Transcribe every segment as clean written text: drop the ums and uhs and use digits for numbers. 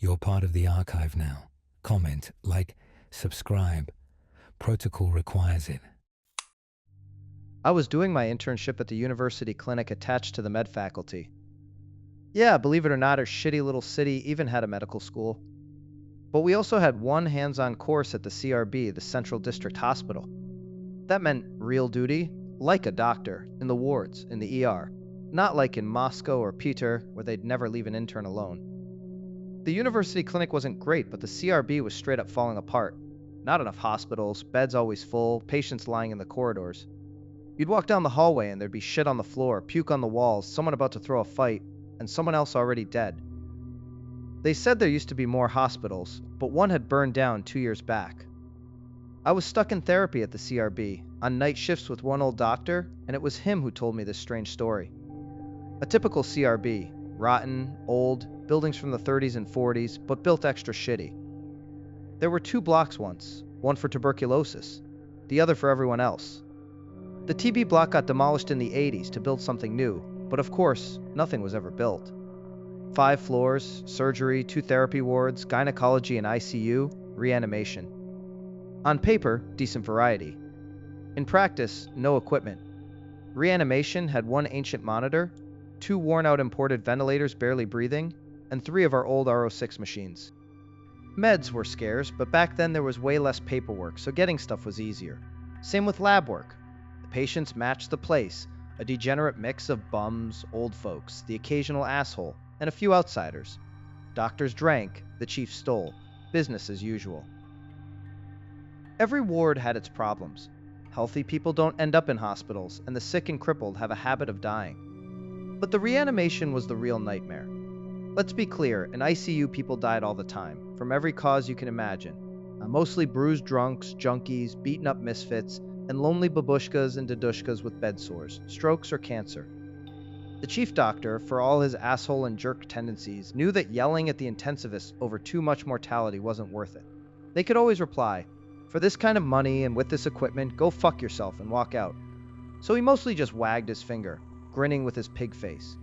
You're part of the archive now. Comment, like, subscribe. Protocol requires it. I was doing my internship at the university clinic attached to the med faculty. Yeah, believe it or not, our shitty little city even had a medical school. But we also had one hands-on course at the CRB, the Central District Hospital. That meant real duty, like a doctor, in the wards, in the ER. Not like in Moscow or Peter, where they'd never leave an intern alone. The university clinic wasn't great, but the CRB was straight up falling apart. Not enough hospitals, beds always full, patients lying in the corridors. You'd walk down the hallway and there'd be shit on the floor, puke on the walls, someone about to throw a fight, and someone else already dead. They said there used to be more hospitals, but one had burned down 2 years back. I was stuck in therapy at the CRB, on night shifts with one old doctor, and it was him who told me this strange story. A typical CRB, rotten, old, buildings from the 30s and 40s, but built extra shitty. There were 2 blocks once, one for tuberculosis, the other for everyone else. The TB block got demolished in the 80s to build something new, but of course, nothing was ever built. 5 floors, surgery, 2 therapy wards, gynecology and ICU, reanimation. On paper, decent variety. In practice, no equipment. Reanimation had 1 ancient monitor, 2 worn-out imported ventilators barely breathing, and 3 of our old RO6 machines. Meds were scarce, but back then there was way less paperwork, so getting stuff was easier. Same with lab work. The patients matched the place, a degenerate mix of bums, old folks, the occasional asshole, and a few outsiders. Doctors drank, the chief stole, business as usual. Every ward had its problems. Healthy people don't end up in hospitals, and the sick and crippled have a habit of dying. But the reanimation was the real nightmare. Let's be clear, in ICU people died all the time, from every cause you can imagine. Mostly bruised drunks, junkies, beaten up misfits, and lonely babushkas and dadushkas with bed sores, strokes, or cancer. The chief doctor, for all his asshole and jerk tendencies, knew that yelling at the intensivists over too much mortality wasn't worth it. They could always reply, "For this kind of money and with this equipment, go fuck yourself and walk out." So he mostly just wagged his finger, grinning with his pig face.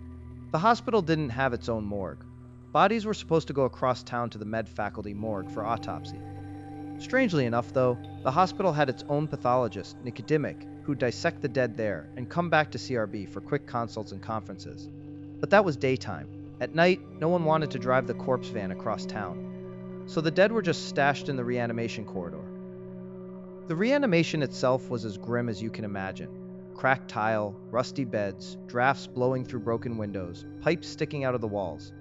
The hospital didn't have its own morgue. Bodies were supposed to go across town to the med faculty morgue for autopsy. Strangely enough, though, the hospital had its own pathologist, Nicodemus, who'd dissect the dead there and come back to CRB for quick consults and conferences. But that was daytime. At night, no one wanted to drive the corpse van across town. So the dead were just stashed in the reanimation corridor. The reanimation itself was as grim as you can imagine. Cracked tile, rusty beds, drafts blowing through broken windows, pipes sticking out of the walls.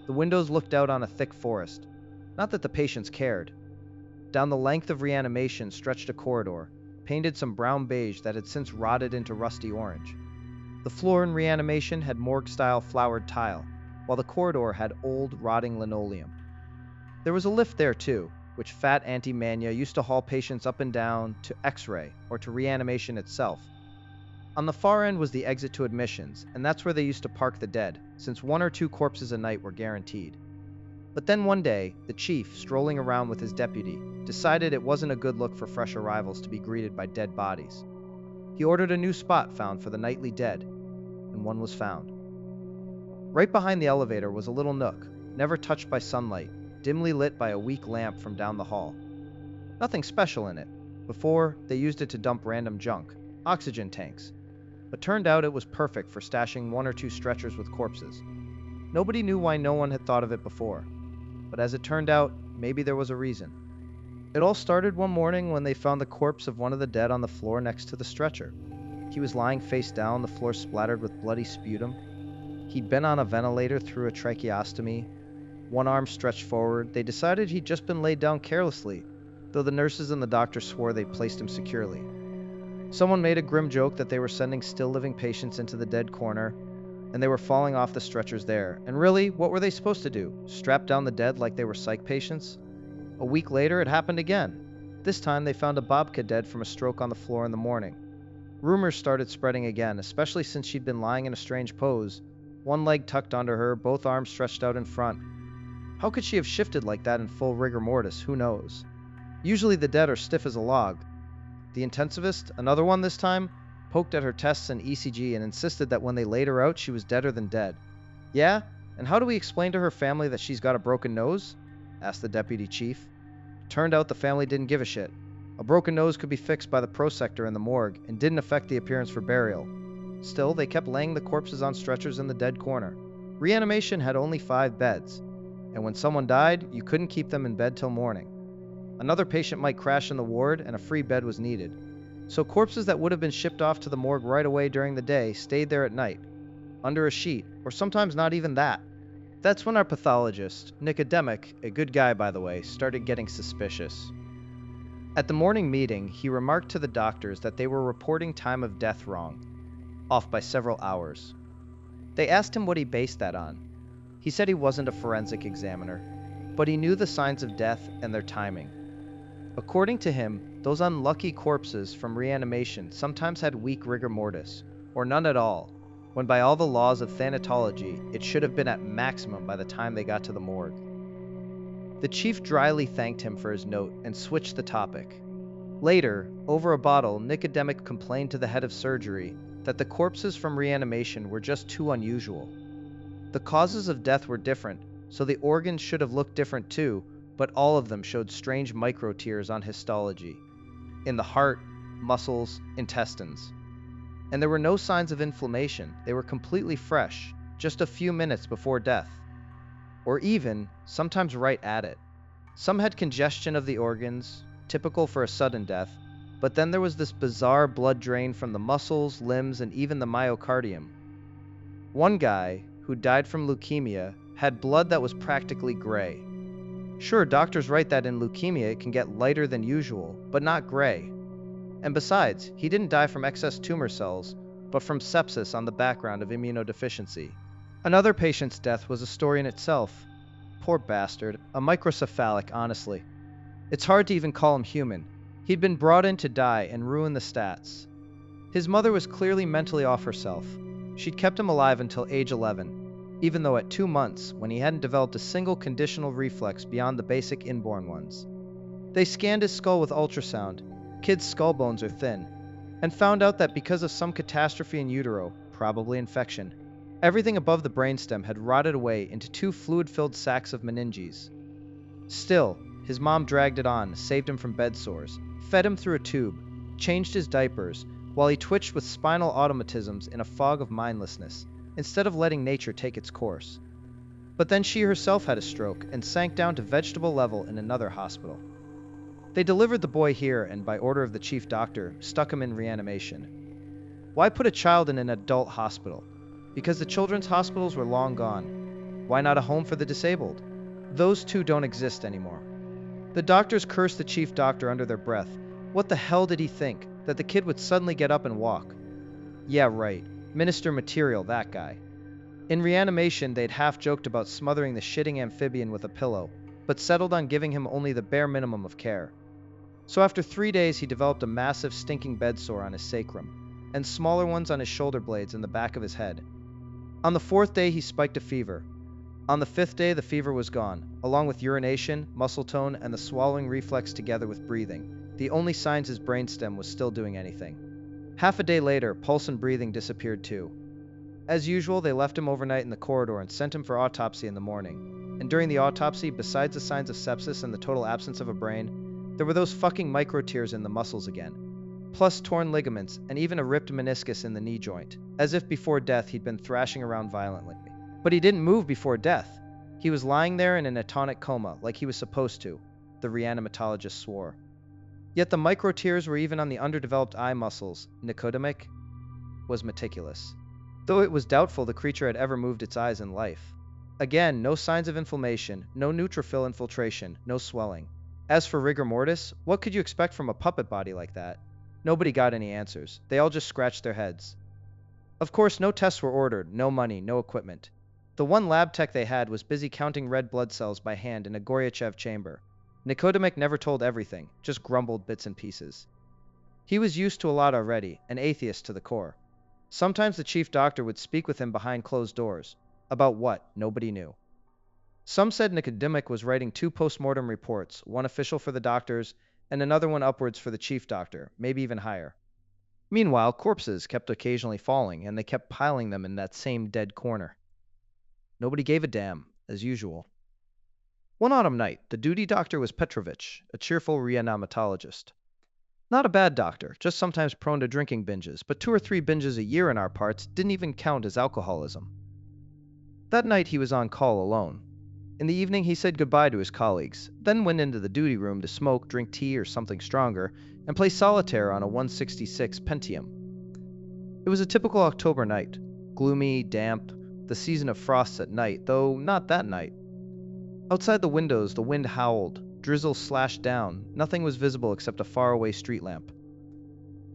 The windows looked out on a thick forest. Not that the patients cared. Down the length of reanimation stretched a corridor, painted some brown beige that had since rotted into rusty orange. The floor in reanimation had morgue-style flowered tile, while the corridor had old, rotting linoleum. There was a lift there too, which fat Auntie Mania used to haul patients up and down to X-ray or to reanimation itself. On the far end was the exit to admissions, and that's where they used to park the dead, since 1 or 2 corpses a night were guaranteed. But then one day, the chief, strolling around with his deputy, decided it wasn't a good look for fresh arrivals to be greeted by dead bodies. He ordered a new spot found for the nightly dead, and one was found. Right behind the elevator was a little nook, never touched by sunlight, dimly lit by a weak lamp from down the hall. Nothing special in it. Before, they used it to dump random junk, oxygen tanks. But turned out it was perfect for stashing 1 or 2 stretchers with corpses. Nobody knew why no one had thought of it before. But as it turned out, maybe there was a reason. It all started one morning when they found the corpse of one of the dead on the floor next to the stretcher. He was lying face down, the floor splattered with bloody sputum. He'd been on a ventilator through a tracheostomy. One arm stretched forward. They decided he'd just been laid down carelessly, though the nurses and the doctor swore they'd placed him securely. Someone made a grim joke that they were sending still living patients into the dead corner, and they were falling off the stretchers there. And really, what were they supposed to do? Strap down the dead like they were psych patients? A week later, it happened again. This time, they found a babka dead from a stroke on the floor in the morning. Rumors started spreading again, especially since she'd been lying in a strange pose, one leg tucked under her, both arms stretched out in front. How could she have shifted like that in full rigor mortis? Who knows? Usually the dead are stiff as a log. The intensivist, another one this time, poked at her tests and ECG and insisted that when they laid her out, she was deader than dead. Yeah, And how do we explain to her family that she's got a broken nose? Asked the deputy chief. Turned out the family didn't give a shit. A broken nose could be fixed by the prosector in the morgue and didn't affect the appearance for burial. Still, they kept laying the corpses on stretchers in the dead corner. Reanimation had only 5 beds, and when someone died, you couldn't keep them in bed till morning. Another patient might crash in the ward and a free bed was needed. So corpses that would have been shipped off to the morgue right away during the day stayed there at night, under a sheet, or sometimes not even that. That's when our pathologist, Nicodemic, a good guy by the way, started getting suspicious. At the morning meeting, he remarked to the doctors that they were reporting time of death wrong, off by several hours. They asked him what he based that on. He said he wasn't a forensic examiner, but he knew the signs of death and their timing. According to him, those unlucky corpses from reanimation sometimes had weak rigor mortis, or none at all, when by all the laws of thanatology, it should have been at maximum by the time they got to the morgue. The chief dryly thanked him for his note and switched the topic. Later, over a bottle, Nicodemic complained to the head of surgery that the corpses from reanimation were just too unusual. The causes of death were different, so the organs should have looked different too, but all of them showed strange microtears on histology, in the heart, muscles, intestines. And there were no signs of inflammation. They were completely fresh, just a few minutes before death. Or even, sometimes right at it. Some had congestion of the organs, typical for a sudden death, but then there was this bizarre blood drain from the muscles, limbs, and even the myocardium. One guy, who died from leukemia, had blood that was practically gray. Sure, doctors write that in leukemia it can get lighter than usual, but not gray. And besides, he didn't die from excess tumor cells, but from sepsis on the background of immunodeficiency. Another patient's death was a story in itself. Poor bastard, a microcephalic, honestly. It's hard to even call him human. He'd been brought in to die and ruin the stats. His mother was clearly mentally off herself. She'd kept him alive until age 11, even though at 2 months, when he hadn't developed a single conditional reflex beyond the basic inborn ones. They scanned his skull with ultrasound. Kids' skull bones are thin, and found out that because of some catastrophe in utero, probably infection, everything above the brainstem had rotted away into 2 fluid-filled sacs of meninges. Still, his mom dragged it on, saved him from bed sores, fed him through a tube, changed his diapers, while he twitched with spinal automatisms in a fog of mindlessness, instead of letting nature take its course. But then she herself had a stroke and sank down to vegetable level in another hospital. They delivered the boy here and, by order of the chief doctor, stuck him in reanimation. Why put a child in an adult hospital? Because the children's hospitals were long gone. Why not a home for the disabled? Those two don't exist anymore. The doctors cursed the chief doctor under their breath. What the hell did he think? That the kid would suddenly get up and walk? Yeah, right. Minister material, that guy. In reanimation, they'd half-joked about smothering the shitting amphibian with a pillow, but settled on giving him only the bare minimum of care. So after 3 days, he developed a massive stinking bed sore on his sacrum, and smaller ones on his shoulder blades and the back of his head. On the 4th day, he spiked a fever. On the 5th day, the fever was gone, along with urination, muscle tone, and the swallowing reflex together with breathing, the only signs his brainstem was still doing anything. Half a day later, pulse and breathing disappeared too. As usual, they left him overnight in the corridor and sent him for autopsy in the morning. And during the autopsy, besides the signs of sepsis and the total absence of a brain, there were those fucking microtears in the muscles again, plus torn ligaments and even a ripped meniscus in the knee joint, as if before death he'd been thrashing around violently. But he didn't move before death. He was lying there in an atonic coma like he was supposed to, the reanimatologist swore. Yet the microtears were even on the underdeveloped eye muscles. Nicodemic was meticulous, though it was doubtful the creature had ever moved its eyes in life. Again, no signs of inflammation, no neutrophil infiltration, no swelling. As for rigor mortis, what could you expect from a puppet body like that? Nobody got any answers. They all just scratched their heads. Of course, no tests were ordered, no money, no equipment. The one lab tech they had was busy counting red blood cells by hand in a Goryachev chamber. Nicodemic never told everything, just grumbled bits and pieces. He was used to a lot already, an atheist to the core. Sometimes the chief doctor would speak with him behind closed doors. About what, nobody knew. Some said Nicodemic was writing 2 post-mortem reports, one official for the doctors, and another one upwards for the chief doctor, maybe even higher. Meanwhile, corpses kept occasionally falling, and they kept piling them in that same dead corner. Nobody gave a damn, as usual. One autumn night, the duty doctor was Petrovich, a cheerful reanimatologist. Not a bad doctor, just sometimes prone to drinking binges, but 2 or 3 binges a year in our parts didn't even count as alcoholism. That night he was on call alone. In the evening he said goodbye to his colleagues, then went into the duty room to smoke, drink tea or something stronger, and play solitaire on a 166 Pentium. It was a typical October night. Gloomy, damp, the season of frosts at night, though not that night. Outside the windows the wind howled, drizzle slashed down, nothing was visible except a faraway street lamp.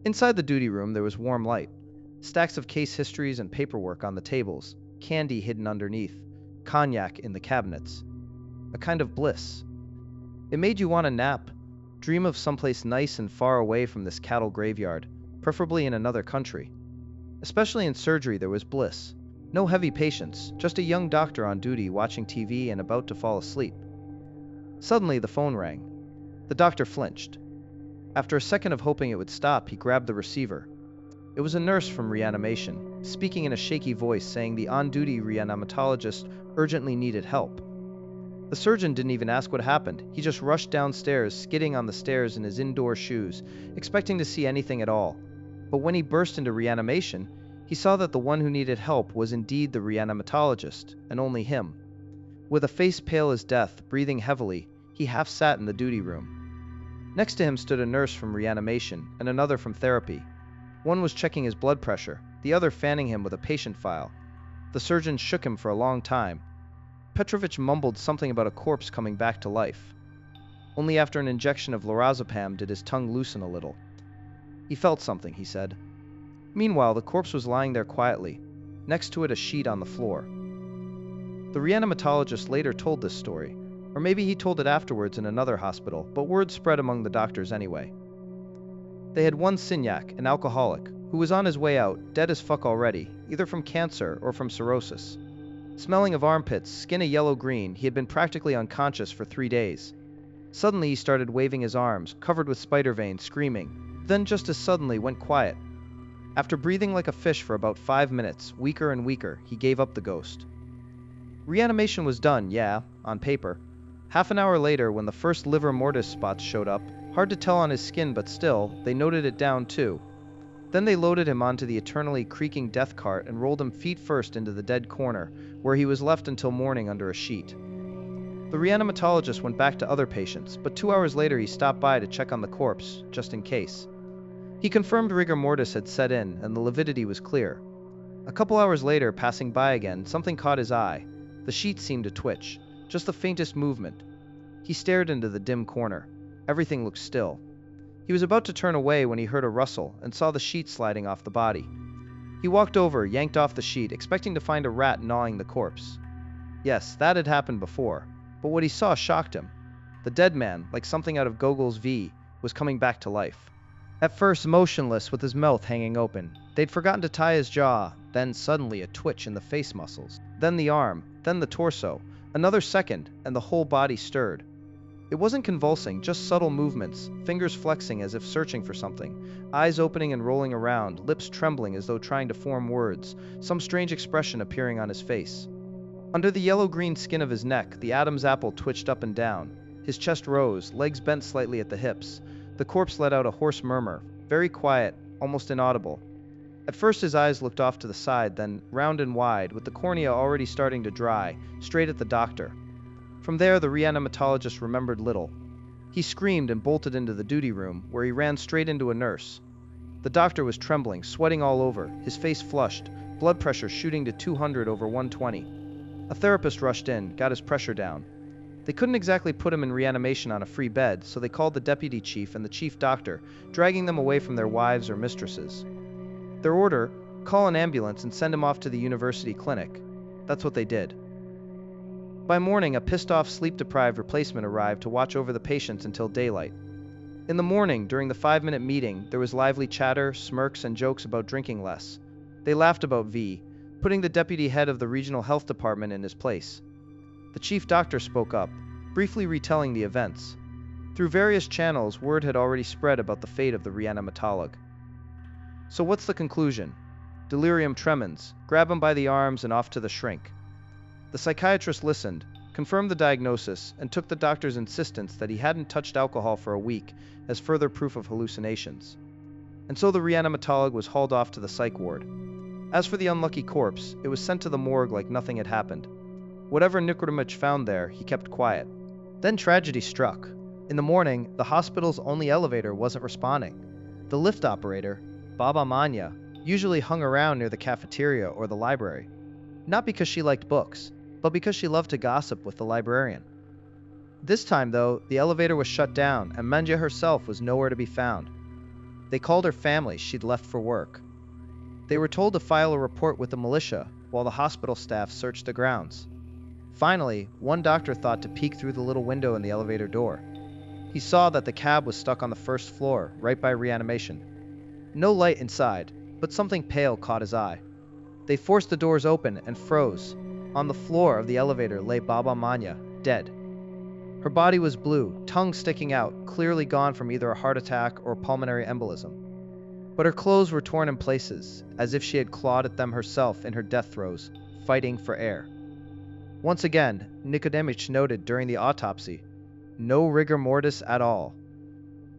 Inside the duty room there was warm light, stacks of case histories and paperwork on the tables, candy hidden underneath, cognac in the cabinets. A kind of bliss. It made you want to nap, dream of someplace nice and far away from this cattle graveyard, preferably in another country. Especially in surgery there was bliss. No heavy patients, just a young doctor on duty watching TV and about to fall asleep. Suddenly the phone rang. The doctor flinched. After a second of hoping it would stop, he grabbed the receiver. It was a nurse from reanimation, speaking in a shaky voice saying the on-duty reanimatologist urgently needed help. The surgeon didn't even ask what happened. He just rushed downstairs, skidding on the stairs in his indoor shoes, expecting to see anything at all. But when he burst into reanimation, he saw that the one who needed help was indeed the reanimatologist, and only him. With a face pale as death, breathing heavily, he half sat in the duty room. Next to him stood a nurse from reanimation and another from therapy. One was checking his blood pressure, the other fanning him with a patient file. The surgeon shook him for a long time. Petrovich mumbled something about a corpse coming back to life. Only after an injection of lorazepam did his tongue loosen a little. He felt something, he said. Meanwhile, the corpse was lying there quietly, next to it a sheet on the floor. The reanimatologist later told this story, or maybe he told it afterwards in another hospital, but word spread among the doctors anyway. They had one Signac, an alcoholic, who was on his way out, dead as fuck already, either from cancer or from cirrhosis. Smelling of armpits, skin a yellow-green, he had been practically unconscious for 3 days. Suddenly he started waving his arms, covered with spider veins, screaming, then just as suddenly went quiet. After breathing like a fish for about 5 minutes, weaker and weaker, he gave up the ghost. Reanimation was done, yeah, on paper. Half an hour later, when the first livor mortis spots showed up, hard to tell on his skin but still, they noted it down too. Then they loaded him onto the eternally creaking death cart and rolled him feet first into the dead corner, where he was left until morning under a sheet. The reanimatologist went back to other patients, but 2 hours later he stopped by to check on the corpse, just in case. He confirmed rigor mortis had set in and the lividity was clear. A couple hours later, passing by again, something caught his eye. The sheet seemed to twitch, just the faintest movement. He stared into the dim corner. Everything looked still. He was about to turn away when he heard a rustle and saw the sheet sliding off the body. He walked over, yanked off the sheet, expecting to find a rat gnawing the corpse. Yes, that had happened before, but what he saw shocked him. The dead man, like something out of Gogol's V, was coming back to life. At first motionless with his mouth hanging open. They'd forgotten to tie his jaw, then suddenly a twitch in the face muscles, then the arm, then the torso, another second, and the whole body stirred. It wasn't convulsing, just subtle movements, fingers flexing as if searching for something, eyes opening and rolling around, lips trembling as though trying to form words, some strange expression appearing on his face. Under the yellow-green skin of his neck, the Adam's apple twitched up and down. His chest rose, legs bent slightly at the hips. The corpse let out a hoarse murmur, very quiet, almost inaudible. At first his eyes looked off to the side, then round and wide, with the cornea already starting to dry, straight at the doctor. From there the reanimatologist remembered little. He screamed and bolted into the duty room, where he ran straight into a nurse. The doctor was trembling, sweating all over, his face flushed, blood pressure shooting to 200 over 120. A therapist rushed in, got his pressure down. They couldn't exactly put him in reanimation on a free bed, so they called the deputy chief and the chief doctor, dragging them away from their wives or mistresses. Their order, call an ambulance and send him off to the university clinic. That's what they did. By morning, a pissed-off, sleep-deprived replacement arrived to watch over the patients until daylight. In the morning, during the 5-minute meeting, there was lively chatter, smirks, and jokes about drinking less. They laughed about V, putting the deputy head of the regional health department in his place. The chief doctor spoke up, briefly retelling the events. Through various channels, word had already spread about the fate of the reanimatolog. So what's the conclusion? Delirium tremens, grab him by the arms and off to the shrink. The psychiatrist listened, confirmed the diagnosis, and took the doctor's insistence that he hadn't touched alcohol for a week as further proof of hallucinations. And so the reanimatologist was hauled off to the psych ward. As for the unlucky corpse, it was sent to the morgue like nothing had happened. Whatever Nicodemich found there, he kept quiet. Then tragedy struck. In the morning, the hospital's only elevator wasn't responding. The lift operator, Baba Manya, usually hung around near the cafeteria or the library. Not because she liked books, but because she loved to gossip with the librarian. This time, though, the elevator was shut down and Manya herself was nowhere to be found. They called her family. She'd left for work. They were told to file a report with the militia while the hospital staff searched the grounds. Finally, one doctor thought to peek through the little window in the elevator door. He saw that the cab was stuck on the first floor, right by reanimation. No light inside, but something pale caught his eye. They forced the doors open and froze. On the floor of the elevator lay Baba Manya, dead. Her body was blue, tongue sticking out, clearly gone from either a heart attack or pulmonary embolism. But her clothes were torn in places, as if she had clawed at them herself in her death throes, fighting for air. Once again, Nicodemich noted during the autopsy, no rigor mortis at all.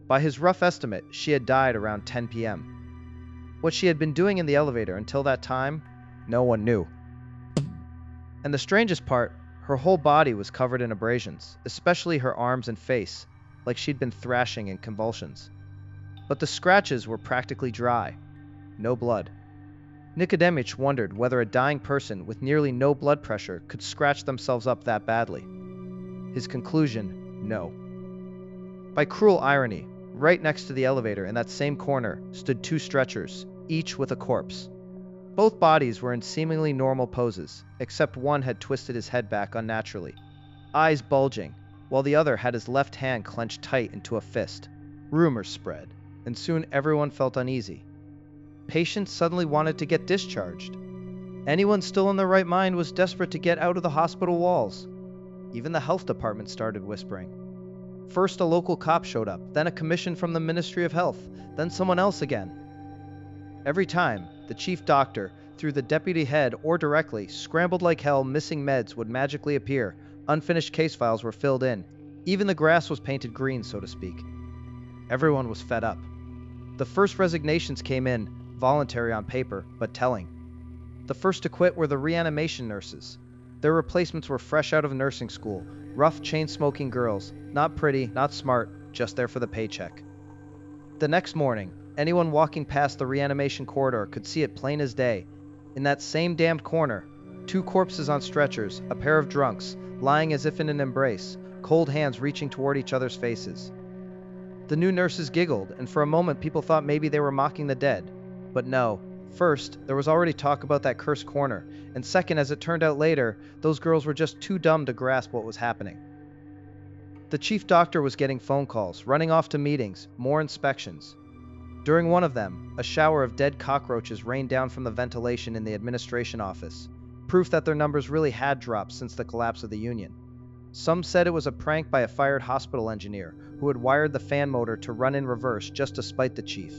By his rough estimate, she had died around 10 p.m. What she had been doing in the elevator until that time, no one knew. And the strangest part, her whole body was covered in abrasions, especially her arms and face, like she'd been thrashing in convulsions. But the scratches were practically dry. No blood. Nicodemich wondered whether a dying person with nearly no blood pressure could scratch themselves up that badly. His conclusion, no. By cruel irony, right next to the elevator in that same corner stood two stretchers, each with a corpse. Both bodies were in seemingly normal poses, except one had twisted his head back unnaturally, eyes bulging, while the other had his left hand clenched tight into a fist. Rumors spread, and soon everyone felt uneasy. Patients suddenly wanted to get discharged. Anyone still in their right mind was desperate to get out of the hospital walls. Even the health department started whispering. First a local cop showed up, then a commission from the Ministry of Health, then someone else again. Every time, the chief doctor, through the deputy head or directly, scrambled like hell. Missing meds would magically appear, unfinished case files were filled in, even the grass was painted green, so to speak. Everyone was fed up. The first resignations came in, voluntary on paper, but telling. The first to quit were the reanimation nurses. Their replacements were fresh out of nursing school, rough chain-smoking girls, not pretty, not smart, just there for the paycheck. The next morning, anyone walking past the reanimation corridor could see it plain as day. In that same damned corner, two corpses on stretchers, a pair of drunks, lying as if in an embrace, cold hands reaching toward each other's faces. The new nurses giggled, and for a moment people thought maybe they were mocking the dead. But no. First, there was already talk about that cursed corner, and second, as it turned out later, those girls were just too dumb to grasp what was happening. The chief doctor was getting phone calls, running off to meetings, more inspections. During one of them, a shower of dead cockroaches rained down from the ventilation in the administration office, proof that their numbers really had dropped since the collapse of the Union. Some said it was a prank by a fired hospital engineer who had wired the fan motor to run in reverse just to spite the chief.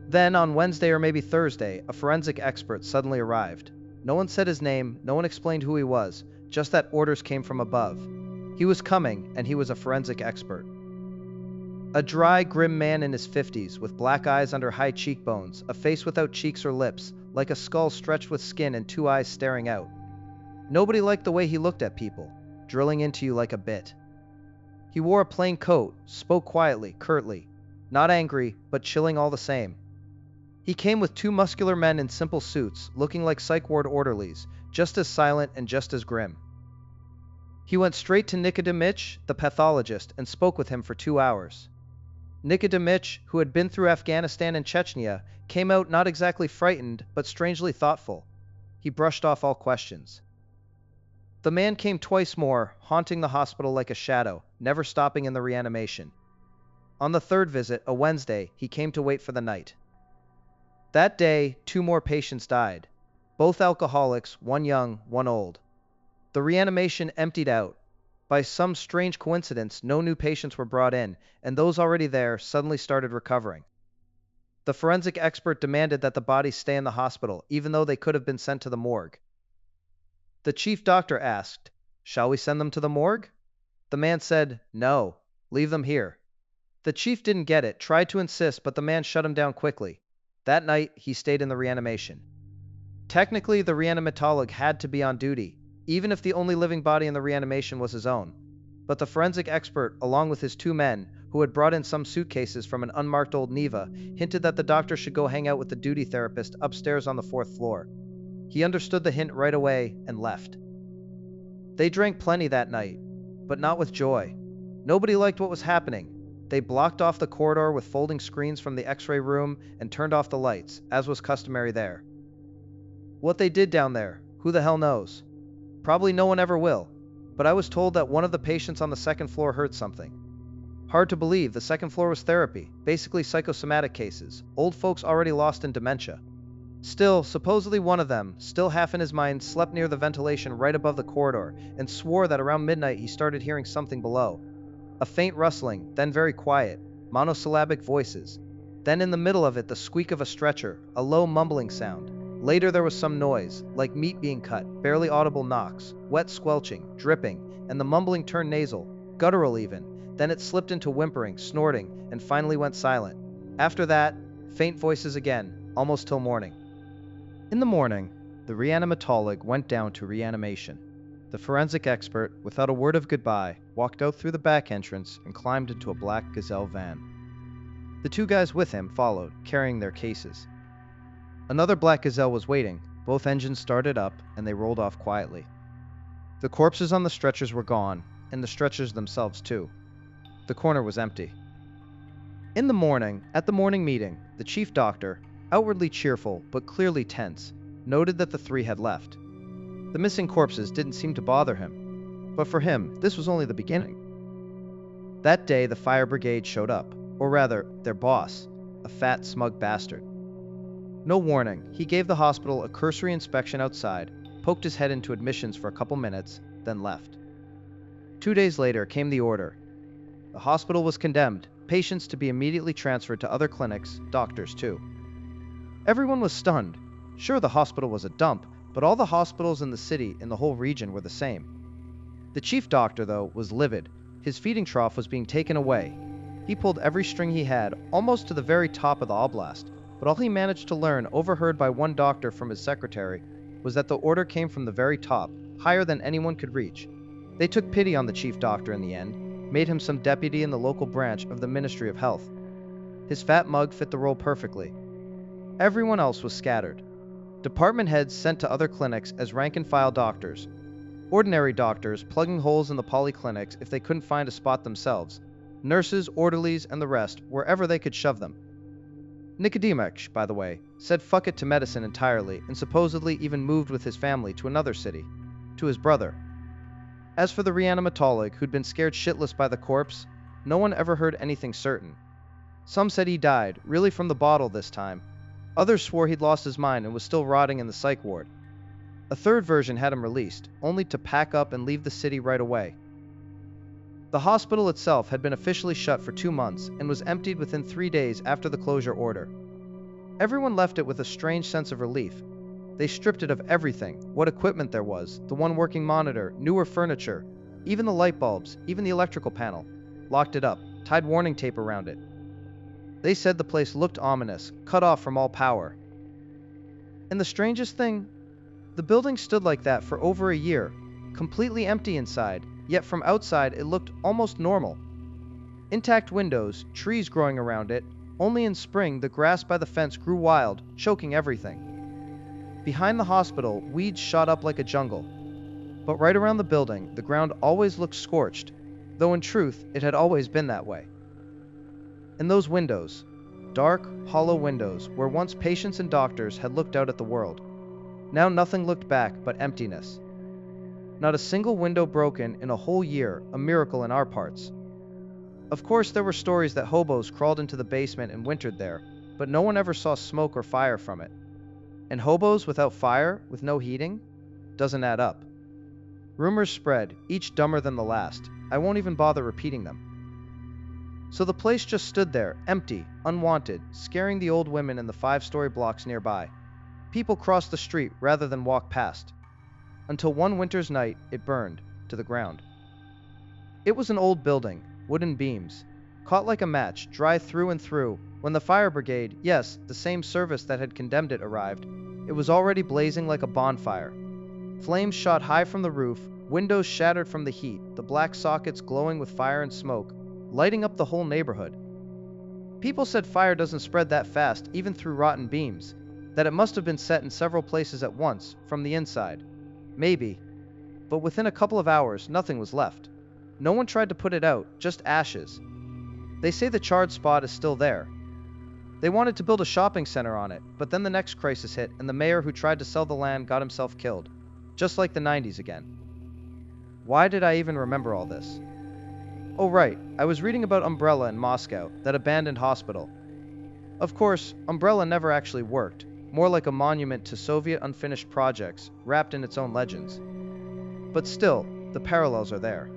Then, on Wednesday or maybe Thursday, a forensic expert suddenly arrived. No one said his name, no one explained who he was, just that orders came from above. He was coming, and he was a forensic expert. A dry, grim man in his 50s, with black eyes under high cheekbones, a face without cheeks or lips, like a skull stretched with skin and two eyes staring out. Nobody liked the way he looked at people, drilling into you like a bit. He wore a plain coat, spoke quietly, curtly, not angry, but chilling all the same. He came with two muscular men in simple suits, looking like psych ward orderlies, just as silent and just as grim. He went straight to Nicodemich, the pathologist, and spoke with him for 2 hours. Nicodemich, who had been through Afghanistan and Chechnya, came out not exactly frightened, but strangely thoughtful. He brushed off all questions. The man came twice more, haunting the hospital like a shadow, never stopping in the reanimation. On the third visit, a Wednesday, he came to wait for the night. That day, 2 more patients died. Both alcoholics, one young, one old. The reanimation emptied out. By some strange coincidence, no new patients were brought in, and those already there suddenly started recovering. The forensic expert demanded that the bodies stay in the hospital, even though they could have been sent to the morgue. The chief doctor asked, "Shall we send them to the morgue?" The man said, "No, leave them here." The chief didn't get it, tried to insist, but the man shut him down quickly. That night, he stayed in the reanimation. Technically, the reanimatologist had to be on duty, even if the only living body in the reanimation was his own. But the forensic expert, along with his two men, who had brought in some suitcases from an unmarked old Neva, hinted that the doctor should go hang out with the duty therapist upstairs on the 4th floor. He understood the hint right away and left. They drank plenty that night, but not with joy. Nobody liked what was happening. They blocked off the corridor with folding screens from the X-ray room and turned off the lights, as was customary there. What they did down there, who the hell knows? Probably no one ever will, but I was told that one of the patients on the 2nd floor heard something. Hard to believe, the 2nd floor was therapy, basically psychosomatic cases, old folks already lost in dementia. Still, supposedly one of them, still half in his mind, slept near the ventilation right above the corridor and swore that around midnight he started hearing something below. A faint rustling, then very quiet, monosyllabic voices. Then in the middle of it, the squeak of a stretcher, a low mumbling sound. Later there was some noise, like meat being cut, barely audible knocks, wet squelching, dripping, and the mumbling turned nasal, guttural even. Then it slipped into whimpering, snorting, and finally went silent. After that, faint voices again, almost till morning. In the morning, the reanimatologist went down to reanimation. The forensic expert, without a word of goodbye, walked out through the back entrance and climbed into a black Gazelle van. The two guys with him followed, carrying their cases. Another black Gazelle was waiting, both engines started up, and they rolled off quietly. The corpses on the stretchers were gone, and the stretchers themselves too. The corner was empty. In the morning, at the morning meeting, the chief doctor, outwardly cheerful but clearly tense, noted that the three had left. The missing corpses didn't seem to bother him, but for him, this was only the beginning. That day, the fire brigade showed up, or rather, their boss, a fat, smug bastard. No warning, he gave the hospital a cursory inspection outside, poked his head into admissions for a couple minutes, then left. 2 days later came the order. The hospital was condemned, patients to be immediately transferred to other clinics, doctors too. Everyone was stunned. Sure, the hospital was a dump, but all the hospitals in the city and the whole region were the same. The chief doctor, though, was livid. His feeding trough was being taken away. He pulled every string he had, almost to the very top of the oblast, but all he managed to learn, overheard by one doctor from his secretary, was that the order came from the very top, higher than anyone could reach. They took pity on the chief doctor in the end, made him some deputy in the local branch of the Ministry of Health. His fat mug fit the role perfectly. Everyone else was scattered. Department heads sent to other clinics as rank-and-file doctors. Ordinary doctors plugging holes in the polyclinics if they couldn't find a spot themselves. Nurses, orderlies, and the rest, wherever they could shove them. Nicodemach, by the way, said fuck it to medicine entirely and supposedly even moved with his family to another city, to his brother. As for the reanimatologist who'd been scared shitless by the corpse, no one ever heard anything certain. Some said he died, really from the bottle this time. Others swore he'd lost his mind and was still rotting in the psych ward. A third version had him released, only to pack up and leave the city right away. The hospital itself had been officially shut for 2 months and was emptied within 3 days after the closure order. Everyone left it with a strange sense of relief. They stripped it of everything, what equipment there was, the one working monitor, newer furniture, even the light bulbs, even the electrical panel. Locked it up, tied warning tape around it. They said the place looked ominous, cut off from all power. And the strangest thing, the building stood like that for over a year, completely empty inside, yet from outside it looked almost normal. Intact windows, trees growing around it, only in spring the grass by the fence grew wild, choking everything. Behind the hospital, weeds shot up like a jungle. But right around the building, the ground always looked scorched, though in truth, it had always been that way. And those windows, dark, hollow windows, where once patients and doctors had looked out at the world. Now nothing looked back but emptiness. Not a single window broken in a whole year, a miracle in our parts. Of course, there were stories that hobos crawled into the basement and wintered there, but no one ever saw smoke or fire from it. And hobos without fire, with no heating? Doesn't add up. Rumors spread, each dumber than the last. I won't even bother repeating them. So the place just stood there, empty, unwanted, scaring the old women in the 5-story blocks nearby. People crossed the street rather than walk past. until one winter's night it burned to the ground. It was an old building, wooden beams, caught like a match, dry through and through. When the fire brigade, yes, the same service that had condemned it, arrived, it was already blazing like a bonfire. Flames shot high from the roof, windows shattered from the heat, the black sockets glowing with fire and smoke, lighting up the whole neighborhood. People said fire doesn't spread that fast, even through rotten beams, that it must have been set in several places at once, from the inside. Maybe. But within a couple of hours, nothing was left. No one tried to put it out, just ashes. They say the charred spot is still there. They wanted to build a shopping center on it, but then the next crisis hit and the mayor who tried to sell the land got himself killed. Just like the 90s again. Why did I even remember all this? Oh right, I was reading about Umbrella in Moscow, that abandoned hospital. Of course, Umbrella never actually worked, more like a monument to Soviet unfinished projects, wrapped in its own legends. But still, the parallels are there.